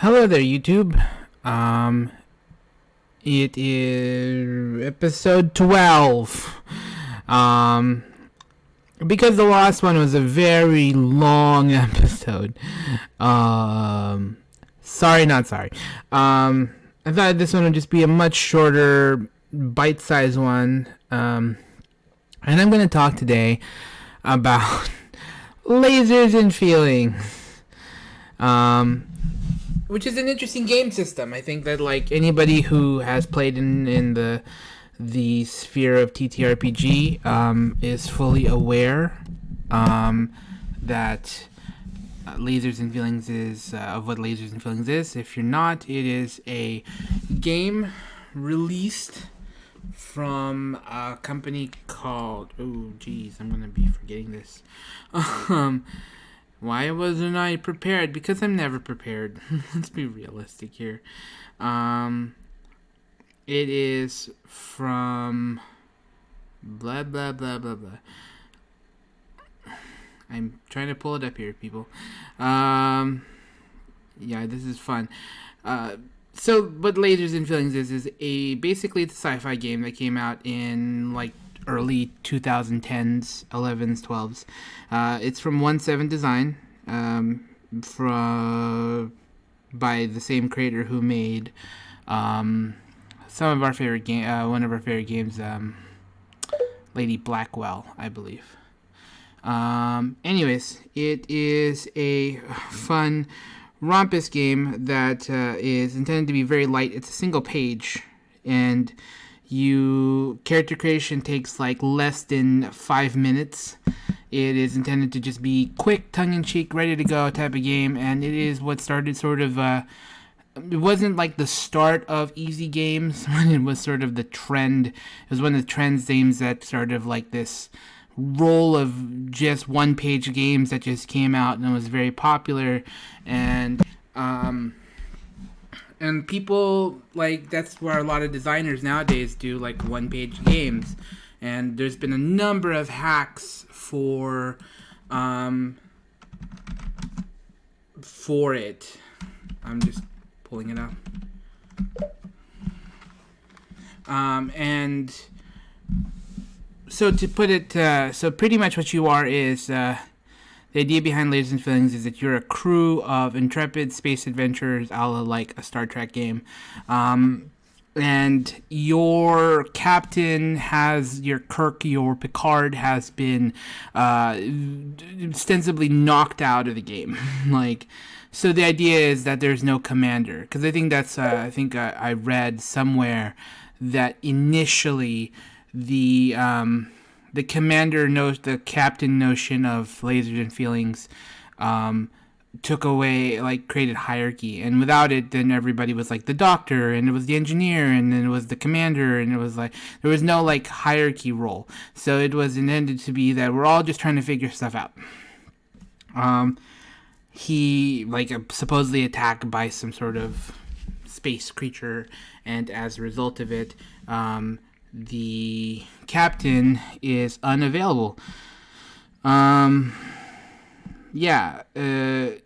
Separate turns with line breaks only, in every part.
Hello there, YouTube. It is episode 12. Um, because the last one was a very long episode. Sorry, not sorry. I thought this one would just be a much shorter, bite-sized one. And I'm going to talk today about lasers and feelings. Which is an interesting game system. I think that like anybody who has played in the sphere of TTRPG is fully aware that lasers and feelings is of what lasers and feelings is. If you're not, it is a game released from a company called I'm gonna be forgetting this. Why wasn't I prepared? Because I'm never prepared. Let's be realistic here. It is from blah blah blah blah blah. I'm trying to pull it up here, people. Yeah, this is fun. So what Lasers and Feelings is basically it's a sci-fi game that came out in like early 2010s, 11s, 12s. It's from 1-7 Design, by the same creator who made some of our favorite one of our favorite games, Lady Blackwell, I believe. Anyways, it is a fun, rompous game that is intended to be very light. It's a single page, and character creation takes like less than 5 minutes. It is intended to just be quick, tongue-in-cheek, ready to go type of game, and it is what started sort of it wasn't like the start of easy games when it was sort of the trend. It was one of the trends games that started like this roll of just one-page games that just came out and was very popular, and people, like, that's where a lot of designers nowadays do, like, one-page games. And there's been a number of hacks for it. I'm just pulling it up. And so to put it, so pretty much what you are is, the idea behind Lasers and Feelings is that you're a crew of intrepid space adventurers, a la like a Star Trek game. And your captain your Picard has been ostensibly knocked out of the game. So the idea is that there's no commander. Because I think I read somewhere that initially the captain notion of Lasers and Feelings took away, like, created hierarchy, and without it, then everybody was like the doctor, and it was the engineer, and then it was the commander, and it was like there was no like hierarchy role. So it was intended to be that we're all just trying to figure stuff out. He supposedly attacked by some sort of space creature, and as a result of it, the captain is unavailable.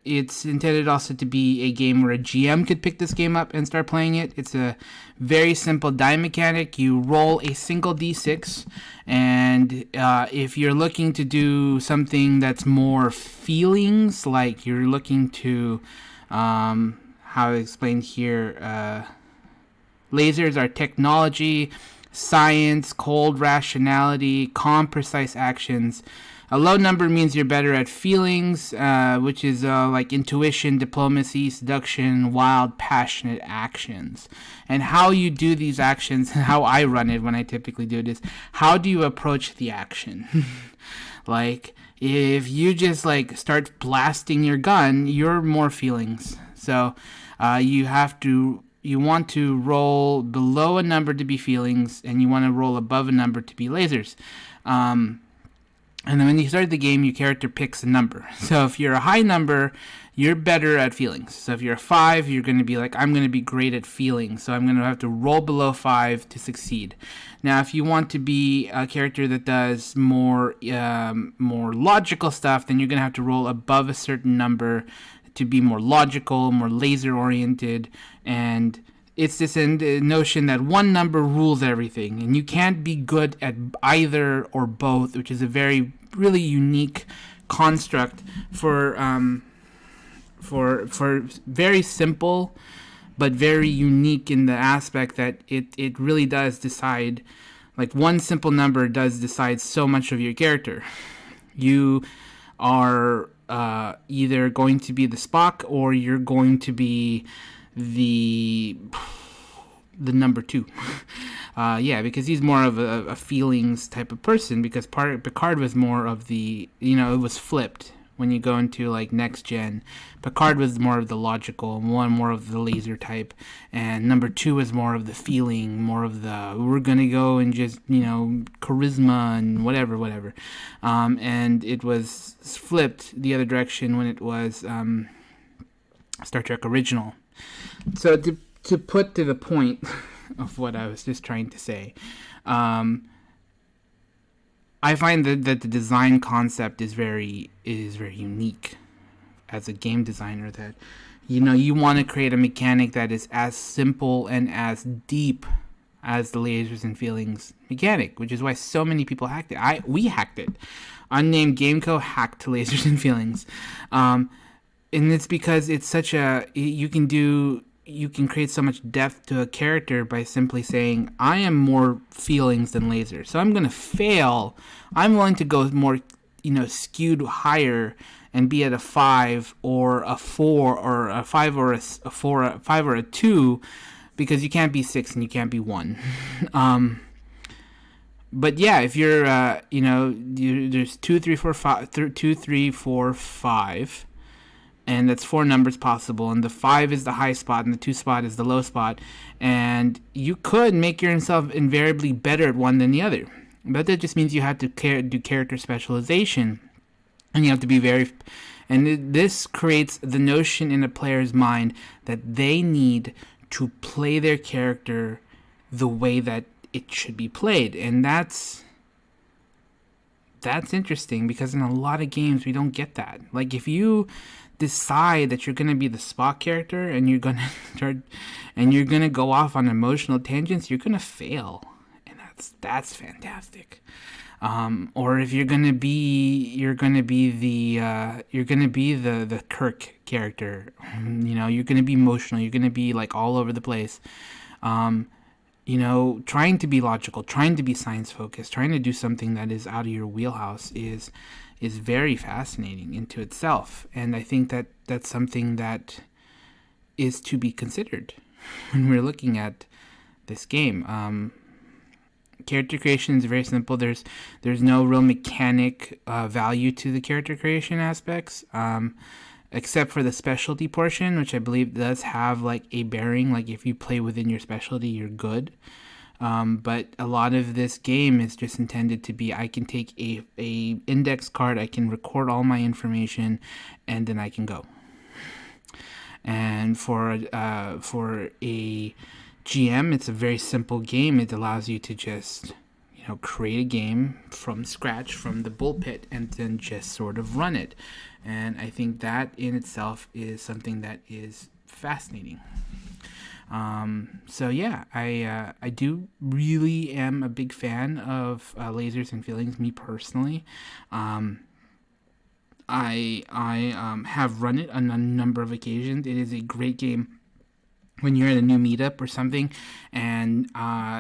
It's intended also to be a game where a GM could pick this game up and start playing it. It's a very simple die mechanic. You roll a single d6, and if you're looking to do something that's more feelings, like you're looking to, how I explained here, lasers are technology, science, cold rationality, calm, precise actions. A low number means you're better at feelings, which is like intuition, diplomacy, seduction, wild, passionate actions. And how you do these actions, how I run it when I typically do it, is how do you approach the action? Like, if you just like start blasting your gun, you're more feelings. So you want to roll below a number to be feelings, and you want to roll above a number to be lasers. And then when you start the game, your character picks a number. So if you're a high number, you're better at feelings. So if you're a 5, you're going to be like, I'm going to be great at feelings, so I'm going to have to roll below 5 to succeed. Now, if you want to be a character that does more logical stuff, then you're going to have to roll above a certain number to be more logical, more laser oriented, and it's this notion that one number rules everything, and you can't be good at either or both, which is a very really unique construct for very simple, but very unique in the aspect that it really does decide. Like, one simple number does decide so much of your character. You are either going to be the Spock, or you're going to be the number 2. Because he's more of a feelings type of person, because Picard was more of the, it was flipped. When you go into like next gen, Picard was more of the logical, one more of the laser type, and number 2 was more of the feeling, more of the we're gonna go and just charisma and whatever. And it was flipped the other direction when it was Star Trek Original. So to put to the point of what I was just trying to say, I find that the design concept is very unique as a game designer, that you want to create a mechanic that is as simple and as deep as the lasers and feelings mechanic, which is why so many people hacked it. We hacked it. Unnamed Game Co. hacked lasers and feelings. And it's because it's such you can create so much depth to a character by simply saying, I am more feelings than lasers. So I'm going to fail. I'm willing to go more, skewed higher and be at a 5 or a 4 or a 5 or a 4, a 5 or a 2, because you can't be 6 and you can't be 1. But yeah, if you're, there's 2, 3, 4, 5, 2, 3, 4, 5. And that's 4 numbers possible, and the 5 is the high spot and the 2 spot is the low spot, and you could make yourself invariably better at one than the other, but that just means you have to do character specialization, and you have to be this creates the notion in a player's mind that they need to play their character the way that it should be played, and that's interesting, because in a lot of games we don't get that. Like, if you decide that you're going to be the Spock character and you're going to go off on emotional tangents, you're going to fail, and that's fantastic. Or if you're going to be the Kirk character, you're going to be emotional, you're going to be like all over the place, trying to be logical, trying to be science focused, trying to do something that is out of your wheelhouse is very fascinating into itself. And I think that that's something that is to be considered when we're looking at this game. Character creation is very simple. There's no real mechanic value to the character creation aspects, except for the specialty portion, which I believe does have like a bearing. Like, if you play within your specialty, you're good. But a lot of this game is just intended to be, I can take a index card, I can record all my information, and then I can go. And for a GM, it's a very simple game. It allows you to just, create a game from scratch, from the bullpit, and then just sort of run it. And I think that in itself is something that is fascinating. So yeah, I do really am a big fan of Lasers and Feelings, me personally. I have run it on a number of occasions. It is a great game when you're at a new meetup or something, and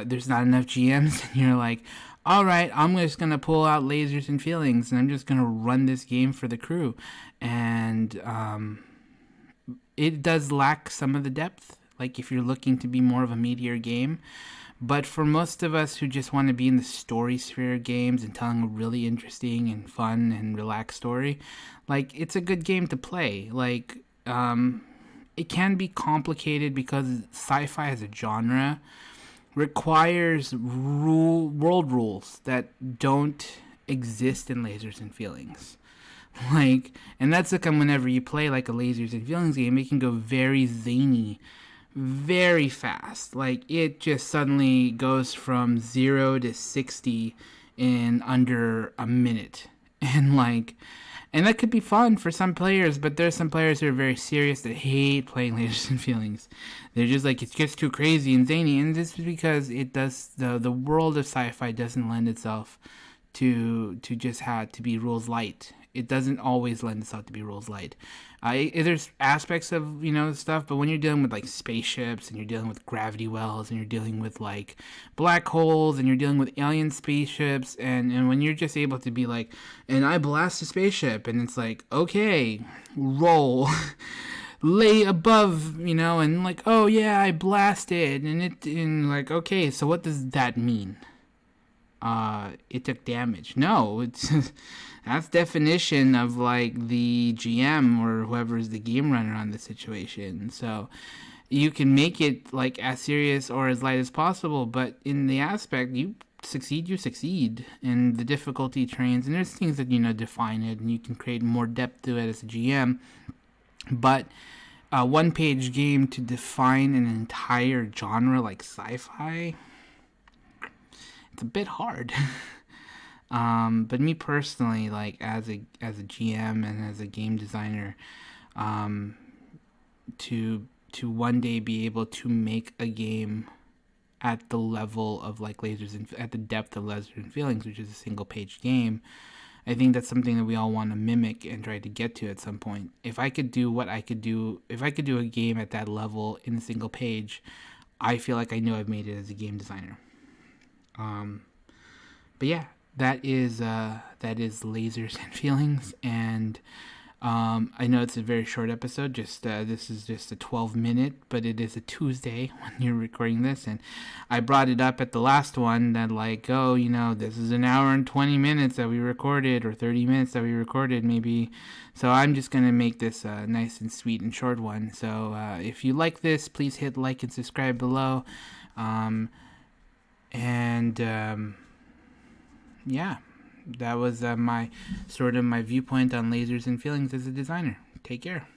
there's not enough GMs, and you're like, all right, I'm just going to pull out Lasers and Feelings, and I'm just going to run this game for the crew. And it does lack some of the depth, like if you're looking to be more of a meatier game. But for most of us who just want to be in the story sphere of games and telling a really interesting and fun and relaxed story, like, it's a good game to play. Like, it can be complicated because sci-fi as a genre requires world rules that don't exist in Lasers and Feelings. Like, and that's like whenever you play like a Lasers and Feelings game, it can go very zany very fast. Like, it just suddenly goes from 0 to 60 in under a minute. And And that could be fun for some players, but there's some players who are very serious that hate playing Lasers and Feelings. They're just like, it's just too crazy and zany, and this is because it does the world of sci-fi doesn't lend itself to just have to be rules light. It doesn't always lend itself to be rules light. There's aspects of stuff, but when you're dealing with like spaceships and you're dealing with gravity wells and you're dealing with like black holes and you're dealing with alien spaceships and when you're just able to be like, and I blast a spaceship, and it's like, okay, roll. Lay above, and like, oh yeah, I blasted, and like, okay, so what does that mean? It took damage. No, it's that's definition of like the GM or whoever is the game runner on the situation. So you can make it like as serious or as light as possible, but in the aspect you succeed, and the difficulty trains, and there's things that define it, and you can create more depth to it as a GM. But a one-page game to define an entire genre like sci-fi, it's a bit hard. But me personally, like as a GM and as a game designer, to one day be able to make a game at the level of like Lasers and at the depth of Lasers and Feelings, which is a single page game, I think that's something that we all want to mimic and try to get to at some point. If I could do a game at that level in a single page, I feel like I know I've made it as a game designer. But yeah, that is Lasers and Feelings, and I know it's a very short episode. This is just a 12-minute, but it is a Tuesday when you're recording this, and I brought it up at the last one that like, oh, this is an hour and 20 minutes that we recorded, or 30 minutes that we recorded, maybe. So I'm just gonna make this a nice and sweet and short one. So if you like this, please hit like and subscribe below, yeah, that was my viewpoint on Lasers and Feelings as a designer. Take care.